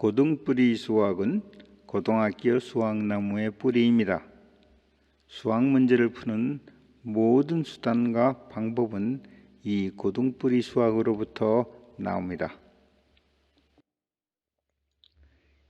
고등뿌리 수학은 고등학교 수학나무의 뿌리입니다. 수학 문제를 푸는 모든 수단과 방법은 이 고등뿌리 수학으로부터 나옵니다.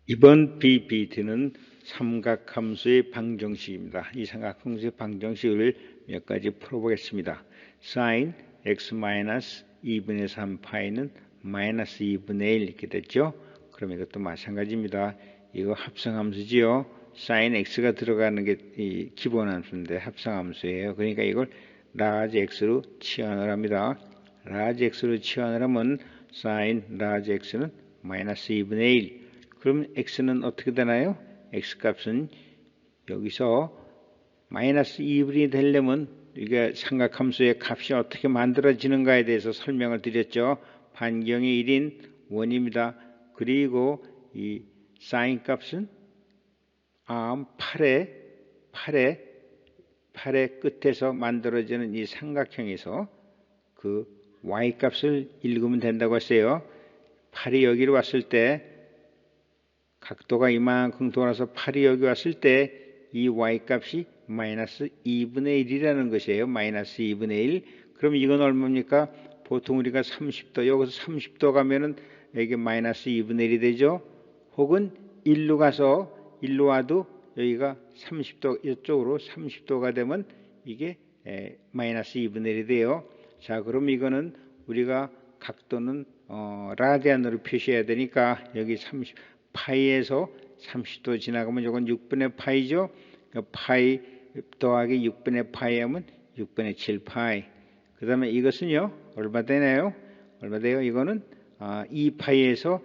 이번 PPT는 삼각함수의 방정식입니다. 이 삼각함수의 방정식을 몇 가지 풀어보겠습니다. sin x-2분의 3파이는 마이너스 2분의 1 이렇게 됐죠. 그럼 이것도 마찬가지입니다. 이거 합성함수지요. sin x가 들어가는 게 이 기본 함수인데 합성함수예요. 그러니까 이걸 라지 x로 치환을 합니다. 라지 x로 치환을 하면 sin 라지 x는 마이너스 2분의 1. 그럼 x는 어떻게 되나요? x 값은 여기서 마이너스 2분이 되려면 이게 삼각함수의 값이 어떻게 만들어지는가에 대해서 설명을 드렸죠. 반경의 1인 원입니다. 그리고 이 사인 값은 팔의 끝에서 만들어지는 이 삼각형에서 그 y 값을 읽으면 된다고 했어요. 팔이 여기로 왔을 때 각도가 이만큼 돌아서 팔이 여기 왔을 때 이 y 값이 마이너스 2분의 1이라는 것이에요. 마이너스 2분의 1. 그럼 이건 얼마입니까? 보통 우리가 30도, 여기서 30도 가면은 여기 마이너스 2분의 1이 되죠. 혹은 1로 가서 1로 와도 여기가 30도, 이쪽으로 30도가 되면 이게 마이너스 2분의 1이 돼요. 자, 그럼 이거는 우리가 각도는 라디안으로 표시해야 되니까 여기 파이에서 30도 지나가면 이건 6분의 파이죠. 파이 더하기 6분의 파이 하면 6분의 7파이. 그 다음에 이것은요, 얼마 되나요? 얼마 돼요? 이거는 2파이에서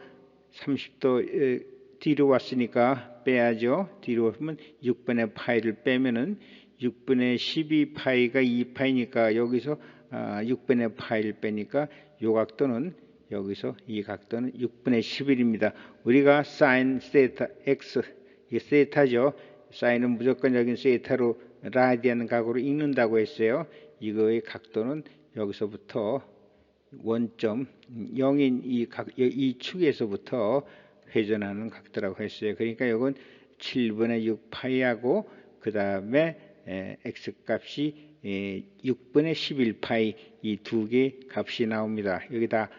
30도 뒤로 왔으니까 빼야죠. 뒤로 오면 6분의 파이를 빼면은 6분의 12파이가 2파이니까 여기서 6분의 파이를 빼니까 요 각도는 여기서 이 각도는 6분의 11입니다. 우리가 사인 세타 x, 이게 세타죠. 사인은 무조건 여긴 세타로 라디안 각으로 읽는다고 했어요. 이거의 각도는 여기서부터 원점 0인 이 축에서부터 회전하는 각도라고 했어요. 그러니까 이건 7분의 6파이하고 그 다음에 x 값이 6분의 11파이 이 두 개 값이 나옵니다. 여기다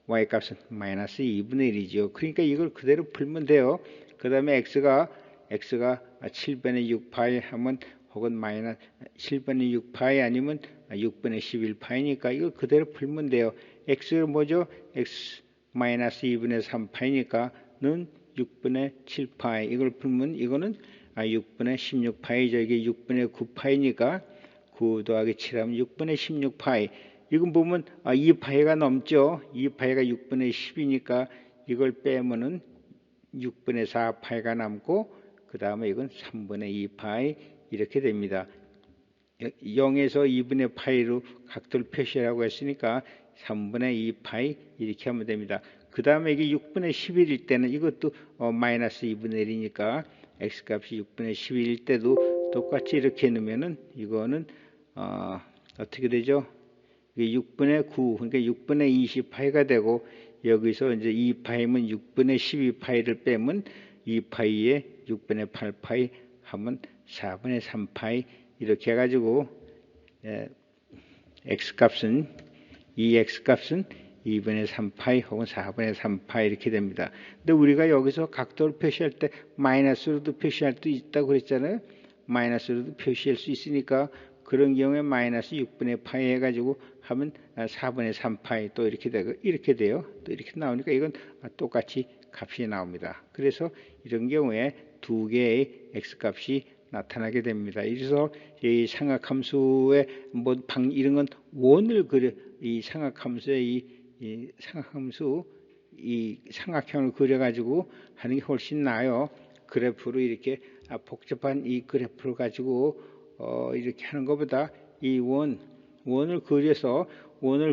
y 값은 마이너스 2분의 1이죠. 그러니까 이걸 그대로 풀면 돼요. 그 다음에 x가 7분의 6파이 하면 혹은 마이너스 7분의 6파이 아니면 6분의 11파이니까 이걸 그대로 풀면 돼요. x는 뭐죠? x 마이너스 2분의 3파이니까는 6분의 7파이. 이걸 풀면 이거는 6분의 16파이죠. 이게 6분의 9파이니까 9 더하기 7하면 6분의 16파이. 이건 보면 2파이가 넘죠. 2파이가 6분의 10이니까 이걸 빼면은 6분의 4파이가 남고 그 다음에 이건 3분의 2파이 이렇게 됩니다. 0에서 2분의 파이로 각도를 표시하라고 했으니까 3분의 2파이 이렇게 하면 됩니다. 그 다음에 이게 6분의 11일 때는 이것도 마이너스 2분의 1이니까 x값이 6분의 11일 때도 똑같이 이렇게 넣으면은 이거는 어떻게 되죠? 6분의 9, 그러니까 6분의 20파이가 되고 여기서 이제 2파이면 6분의 12파이를 빼면 2파이에 6분의 8파이 하면 4분의 3파이 이렇게 해가지고 x값은 이 x값은 2분의 3파이 혹은 4분의 3파이 이렇게 됩니다. 근데 우리가 여기서 각도를 표시할 때 마이너스로도 표시할 수 있다고 그랬잖아요. 마이너스로도 표시할 수 있으니까 그런 경우에 마이너스 6분의 파이 해가지고 하면 4분의 3파이 또 이렇게 되고 이렇게 돼요. 또 이렇게 나오니까 이건 똑같이 값이 나옵니다. 그래서 이런 경우에 두 개의 x값이 나타나게 됩니다. 그래서 이 삼각함수의 이런 건 원을 그려 이 삼각함수의 이 삼각함수 이 삼각형을 그려가지고 하는 게 훨씬 나아요. 그래프로 이렇게 복잡한 이 그래프를 가지고 이렇게 하는 것보다 이 원을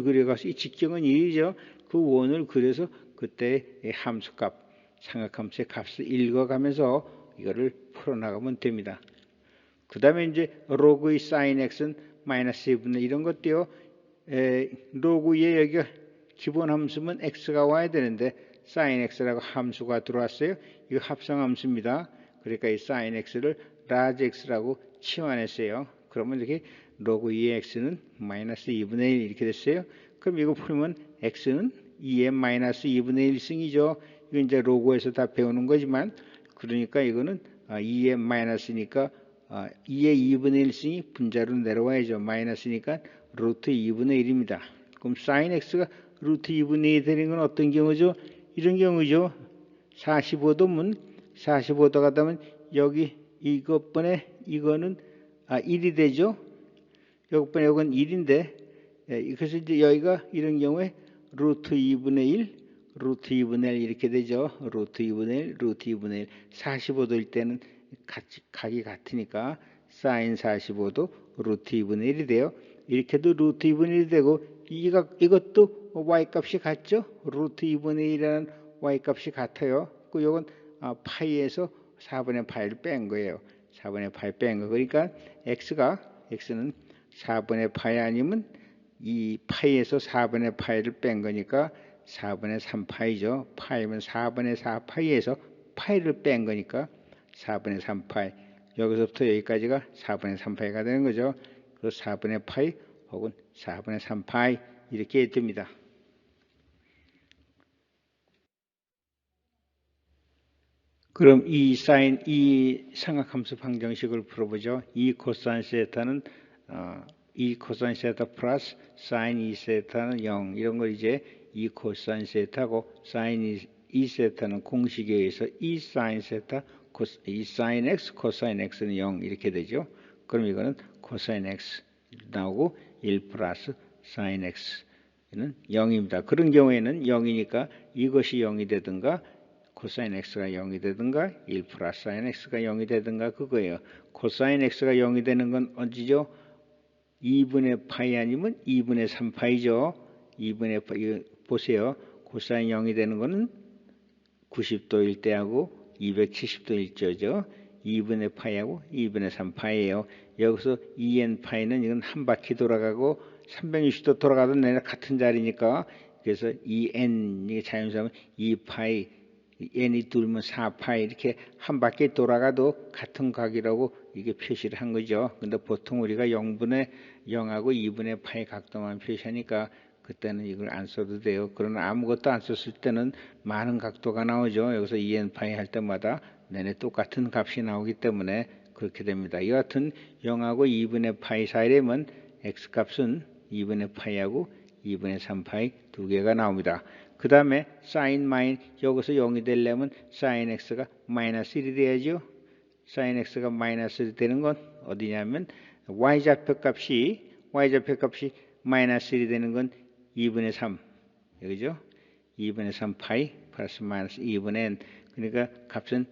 그려가서 이 직경은 1이죠. 그 원을 그려서 그때 함수값, 삼각함수의 값을 읽어가면서 이거를 풀어나가면 됩니다. 그 다음에 이제 로그의 sin x는 마이너스 2분의 이런 것도요. 로그에 여기가 기본 함수면 x가 와야 되는데 sin x라고 함수가 들어왔어요. 이거 합성함수입니다. 그러니까 이 sin x를 large x라고 치환했어요. 그러면 이렇게 로그 2의 x는 마이너스 2분의 1 이렇게 됐어요. 그럼 이거 풀면 x는 2의 마이너스 2분의 1승이죠. 이거 이제 로그에서 다 배우는 거지만, 그러니까 이거는 2의 마이너스니까 2의 2분의 1승이 분자로 내려와야죠. 마이너스니까 루트 2분의 1입니다. 그럼 sin x가 루트 2분의 1 되는 건 어떤 경우죠? 이런 경우죠. 45도면 45도가 되면 여기 이것번에 이거는 1이 되죠. 여기번에 이건 1인데, 그래서 이제 여기가 이런 경우에 루트 2분의 1, 루트 2분의 1 이렇게 되죠. 루트 2분의 1, 루트 2분의 1. 45도일 때는 각이 같으니까 사인 45도 루트 2분의 1이 돼요. 이렇게도 루트 2분의 1이 되고, 이것도 y값이 같죠. 루트 2분의 1이라는 y값이 같아요. 그 요건 파이에서 4분의 파이를 뺀 거예요. 4분의 파이 뺀 거. 그러니까 x는 4분의 파이 아니면 이 파이에서 4분의 파이를 뺀 거니까 4분의 3파이죠. 파이면 4분의 4파이에서 파이를 뺀 거니까 4분의 3파이. 여기서부터 여기까지가 4분의 3파이가 되는 거죠. 그래서 4분의 파이 혹은 4분의 3파이 이렇게 됩니다. 그럼 이 삼각함수 방정식을 풀어보죠. 이 코사인 세타는 2 코사인 세타 플러스 사인 2세타는 0. 이런 걸 이제 2 코사인 세타고 사인 2세타는 공식에 의해서 2 사인 세타, 2 사인 x, 코사인 x는 0 이렇게 되죠. 그럼 이거는 코사인 x 나오고 1 플러스 사인 x는 0입니다. 그런 경우에는 0이니까 이것이 0이 되든가 코사인 x가 0이 되든가 1 플러스 사인 x가 0이 되든가 그거예요. 코사인 x가 0이 되는 건 언제죠? 2분의 파이 아니면 2분의 3파이죠. 2분의 파이 보세요. 코사인 0이 되는 거는 90도일 때하고 270도일 때죠. 2분의 파이하고 2분의 3파이예요. 여기서 2n 파이는 이건 한 바퀴 돌아가고 360도 돌아가도 내가 같은 자리니까, 그래서 2n 이게 자연수하면 2파이 n이 둘면 4파이 이렇게 한 바퀴 돌아가도 같은 각이라고 이게 표시를 한 거죠. 근데 보통 우리가 0분의 0하고 2분의 파이 각도만 표시하니까 그때는 이걸 안 써도 돼요. 그러나 아무것도 안 썼을 때는 많은 각도가 나오죠. 여기서 2n 파이 할 때마다 내내 똑같은 값이 나오기 때문에 그렇게 됩니다. 여하튼 0하고 2분의 파이 사이라면 x값은 2분의 파이하고 2분의 3파이 두 개가 나옵니다. 그 다음에 사인 마인 여기서 0이 되려면 사인 x가 마이너스 1이 돼야죠. 사인 x가 마이너스 1이 되는 건 어디냐면 y좌표 값이 마이너스 1이 되는 건 2분의 3 여기죠. 2분의 3 파이 플러스 마이너스 2분의 n. 그러니까 값은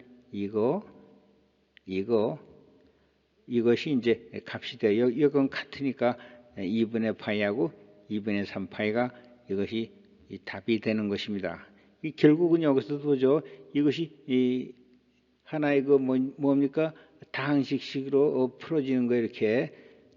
이것이 이제 값이 돼요. 이건 같으니까 2분의 파이하고 2분의 3 파이가 이것이 이 답이 되는 것입니다. 결국은 여기서도 보죠. 이것이 하나의 뭡니까? 다항식식으로 풀어지는 거 이렇게.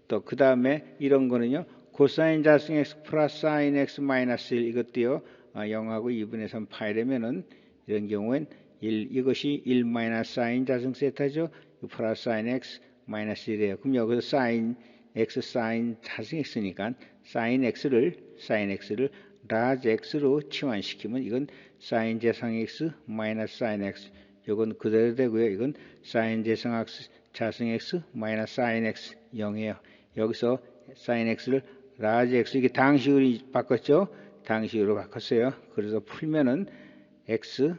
또 그 다음에 이런 거는요. 코사인 자승 x 플러스 사인 x 마이너스 1 이것도요. 0하고 2분의 3 파이라면은 이런 경우엔 이것이 1 마이너스 사인 자승 세타죠. 플러스 사인 x 마이너스 1이에요. 그럼 여기서 사인 x 사인 자승 x니까 사인 x를 라지 x로 치환시키면 이건 사인 제상 x 마이너스 사인 x 이건 그대로 되고요. 이건 사인 제상 자승 x 마이너스 사인 x 0이에요. 여기서 사인 x를 라지 x 이게 당식으로 바꿨죠. 당식으로 바꿨어요. 그래서 풀면은 x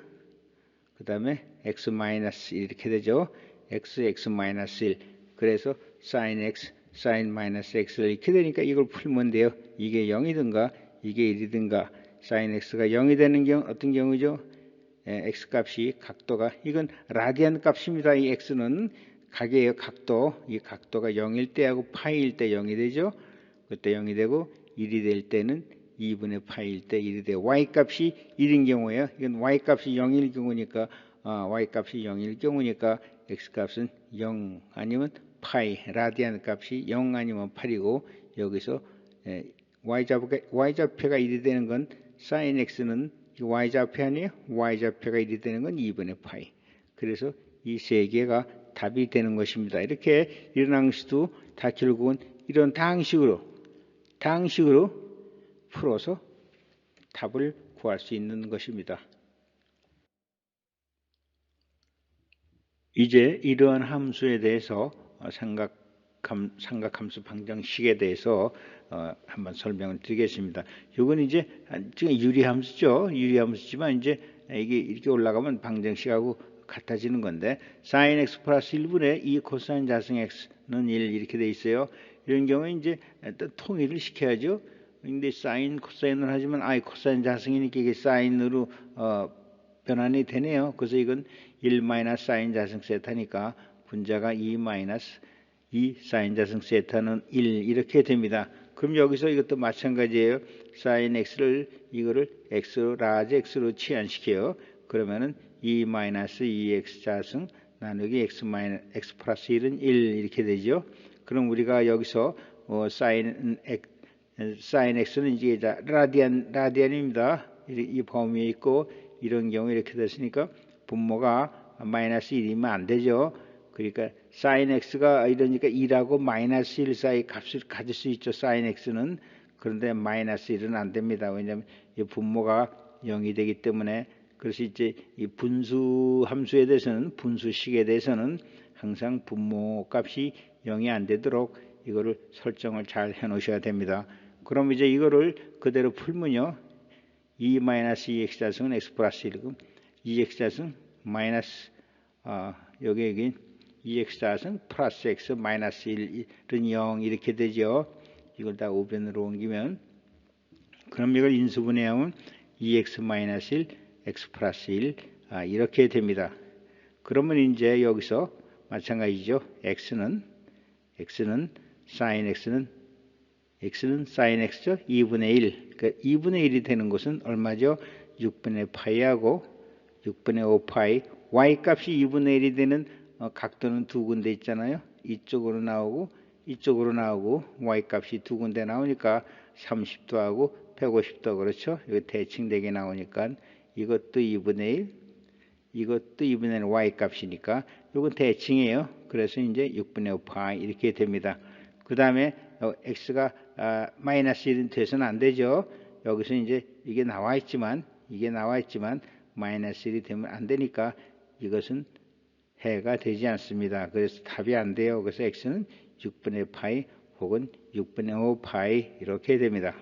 그 다음에 x 마이너스 1 이렇게 되죠. x 마이너스 1 그래서 사인 x 사인 마이너스 x를 이렇게 되니까 이걸 풀면 돼요. 이게 0이든가 이게 1이든가 사인 x가 0이 되는 경우 어떤 경우죠? x 값이 각도가 이건 라디안 값입니다. 이 x는 각이에요. 각도. 이 각도가 0일 때하고 파이일 때 0이 되죠. 그때 0이 되고 1이 될 때는 2분의 파이일 때 1이 돼요. y 값이 1인 경우예요. 이건 y 값이 0일 경우니까 y 값이 0일 경우니까 x 값은 0 아니면 파이 라디안 값이 0 아니면 8이고 여기서 y좌표가 1이 되는 건 사인 x는 이거 y좌표 아니에요? y좌표가 1이 되는 건 2분의 파이. 그래서 이 세 개가 답이 되는 것입니다. 이렇게 이런 항식도 다 결국은 이런 다항식으로 풀어서 답을 구할 수 있는 것입니다. 이제 이러한 함수에 대해서 삼각함수 방정식에 대해서 한번 설명을 드리겠습니다. 이건 이제 지금 유리함수죠. 유리함수지만 이제 이게 이렇게 올라가면 방정식하고 같아지는 건데 sin x 플러스 1분의 2 코사인 자승 x는 1 이렇게 돼 있어요. 이런 경우에 이제 통일을 시켜야죠. 근데 사인 코사인을 하지만 코사인 자승이니까 이게 사인으로 변환이 되네요. 그래서 이건 1 마이너스 사인 자승 세타니까 분자가 2 마이너스 2 사인 자승 세타는 1 이렇게 됩니다. 그럼 여기서 이것도 마찬가지예요. 사인 x를 이거를 x로 라지 x로 치환시켜요. 그러면은 2 마이너스 2x 자승 나누기 x 플러스 1은 1 이렇게 되죠. 그럼 우리가 여기서 사인 x는 이제 라디안입니다. 이 범위에 있고 이런 경우 이렇게 됐으니까 분모가 마이너스 1이면 안 되죠. 그러니까 sin x가 이러니까 2하고 마이너스 1 사이 값을 가질 수 있죠. sin x는. 그런데 마이너스 1은 안 됩니다. 왜냐하면 이 분모가 0이 되기 때문에. 그래서 이제 이 분수 함수에 대해서는 분수식에 대해서는 항상 분모 값이 0이 안 되도록 이거를 설정을 잘 해 놓으셔야 됩니다. 그럼 이제 이거를 그대로 풀면요. 2-2x 자승은 x 플러스 1이고 2x 자승 마이너스 여기 2x 자승 플러스 x 마이너스 1은 0 이렇게 되죠. 이걸 다 우변으로 옮기면 그럼 이걸 인수분해하면 2x 마이너스 1 x 플러스 1 이렇게 됩니다. 그러면 이제 여기서 마찬가지죠. x는 sin x죠. 2분의 1. 그러니까 2분의 1이 되는 것은 얼마죠? 6분의 파이하고 6분의 5파이. y 값이 2분의 1이 되는 각도는 두 군데 있잖아요. 이쪽으로 나오고 y 값이 두 군데 나오니까 30도하고 150도 그렇죠. 이거 대칭되게 나오니까 이것도 2분의 1, 이것도 2분의 1 y 값이니까 이건 대칭이에요. 그래서 이제 6분의 5파이 이렇게 됩니다. 그 다음에 x가 마이너스 1은 돼서는 안 되죠. 여기서 이제 이게 나와 있지만 마이너스 1이 되면 안 되니까 이것은 해가 되지 않습니다. 그래서 답이 안 돼요. 그래서 x는 6분의 파이 혹은 6분의 5 파이 이렇게 됩니다.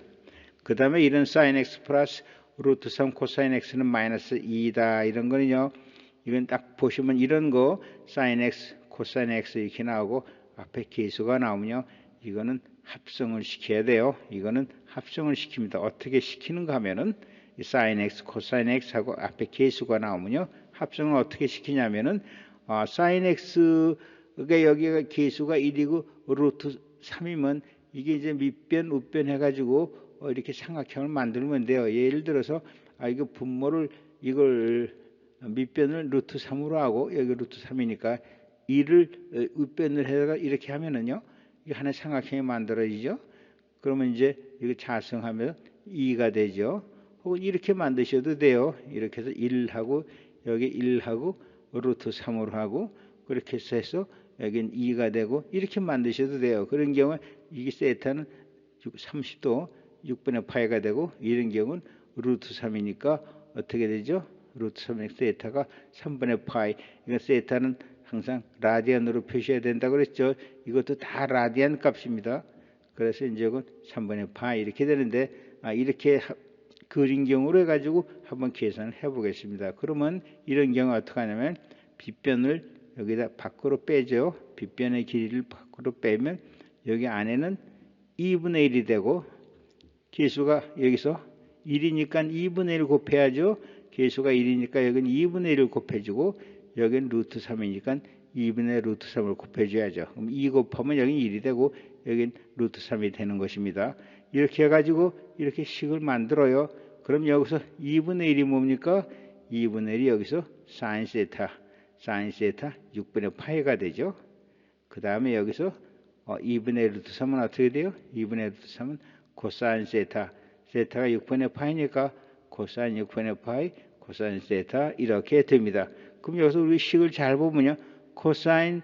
그 다음에 이런 sin x 플러스 루트 3 코사인 x는 마이너스 2다. 이런 거는요. 이건 딱 보시면 이런 거 sin x, 코사인 x 이렇게 나오고 앞에 계수가 나오면요. 이거는 합성을 시켜야 돼요. 이거는 합성을 시킵니다. 어떻게 시키는가 하면은 sin x, 코사인 x하고 앞에 계수가 나오면요. 합성을 어떻게 시키냐면은 sin x가 여기가 계수가 1이고 루트 3이면 이게 이제 밑변, 우변 해가지고 이렇게 삼각형을 만들면 돼요. 예를 들어서 이거 분모를 이걸 밑변을 루트 3으로 하고 여기 루트 3이니까 2를 윗변을 해가 이렇게 하면은요. 이게 하나의 삼각형이 만들어지죠. 그러면 이제 이거 자성하면 2가 되죠. 혹은 이렇게 만드셔도 돼요. 이렇게 해서 1하고 여기 1하고 루트 3으로 하고 그렇게 해서 여기는 2가 되고 이렇게 만드셔도 돼요. 그런 경우에 이게 세타는 30도 6분의 파이가 되고 이런 경우는 루트 3이니까 어떻게 되죠? 루트 3의 세타가 3분의 파이. 이거 세타는 항상 라디안으로 표시해야 된다고 그랬죠. 이것도 다 라디안 값입니다. 그래서 이제 이건 3분의 파이 이렇게 되는데 이렇게 그린 경우로 해가지고 한번 계산을 해보겠습니다. 그러면 이런 경우 어떻게 하냐면 빗변을 여기다 밖으로 빼죠. 빗변의 길이를 밖으로 빼면 여기 안에는 2분의 1이 되고 계수가 여기서 1이니까 2분의 1 곱해야죠. 계수가 1이니까 여기는 2분의 1을 곱해주고 여기는 루트 3이니까 2분의 루트 3을 곱해줘야죠. 그럼 2 곱하면 여기는 1이 되고 여기는 루트 3이 되는 것입니다. 이렇게 해가지고 이렇게 식을 만들어요. 그럼 여기서 2분의 1이 뭡니까? 2분의 1이 여기서 사인 세타 6분의 파이가 되죠. 그 다음에 여기서 2분의 루트 3은 어떻게 돼요? 2분의 루트 3은 코사인 세타가 6분의 파이니까 코사인 6분의 파이 코사인 세타 이렇게 됩니다. 그럼 여기서 우리 식을 잘 보면요. 코사인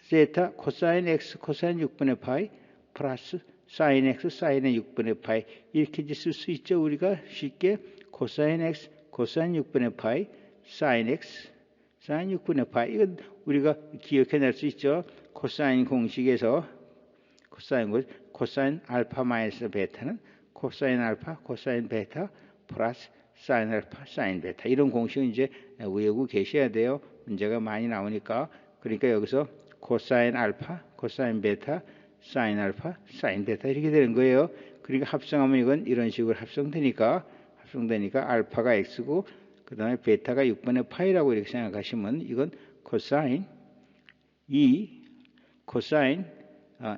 세타 코사인 x 코사인 6분의 파이 플러스 사인 x 사인의 6분의 파이 이렇게 이제 쓸 수 있죠. 우리가 쉽게 코사인 x 코사인 6분의 파이 사인 x 사인 6분의 파이 이건 우리가 기억해낼 수 있죠. 코사인 공식에서 코사인 알파 마이너스 베타는 코사인 알파 코사인 베타 플러스 사인 알파 사인 베타 이런 공식은 이제 외우고 계셔야 돼요. 문제가 많이 나오니까. 그러니까 여기서 코사인 알파 코사인 베타 사인 알파 사인 베타 이렇게 되는 거예요. 그러니까 합성하면 이건 이런 식으로 합성되니까 알파가 x고 그 다음에 베타가 6분의 파이라고 이렇게 생각하시면 이건 코사인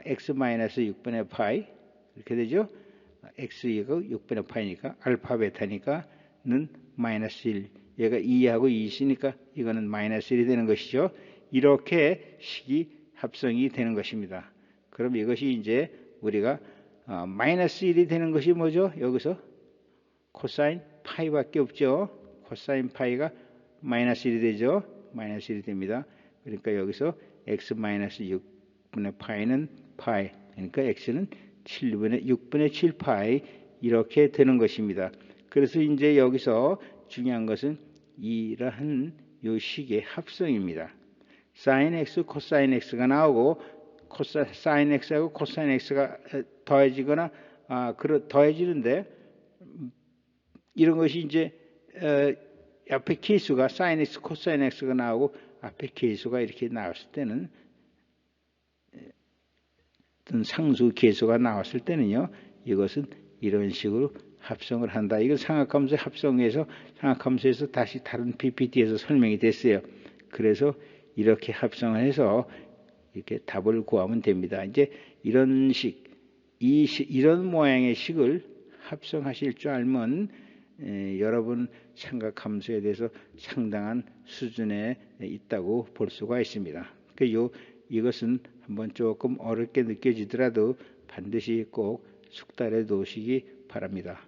x 마이너스 6분의 파이 이렇게 되죠. x가 6분의 파이니까 알파 베타니까는 마이너스 1 얘가 2하고 2 있으니까 이거는 마이너스 1이 되는 것이죠. 이렇게 식이 합성이 되는 것입니다. 그럼 이것이 이제 우리가 마이너스 1이 되는 것이 뭐죠? 여기서 코사인 파이밖에 없죠. 코사인 파이가 마이너스 1이 되죠. 마이너스 1이 됩니다. 그러니까 여기서 x 마이너스 6분의 파이는 파이. 그러니까 x는 6분의 7 파이 이렇게 되는 것입니다. 그래서 이제 여기서 중요한 것은 이러한 요 식의 합성입니다. 사인 x 코사인 x가 나오고 사인 x하고 코사인 x가 더해지거나 더해지는데 이런 것이 이제 앞에 계수가 사인 x 코사인 x가 나오고 앞에 계수가 이렇게 나왔을 때는 어떤 상수 계수가 나왔을 때는요. 이것은 이런 식으로 합성을 한다. 이건 상학함수 합성에서 상학함수에서 다시 다른 PPT에서 설명이 됐어요. 그래서 이렇게 합성을 해서 이렇게 답을 구하면 됩니다. 이제 이런 이런 모양의 식을 합성하실 줄 알면 여러분 삼각함수에 대해서 상당한 수준에 있다고 볼 수가 있습니다. 이것은 한번 조금 어렵게 느껴지더라도 반드시 꼭 숙달해 놓으시기 바랍니다.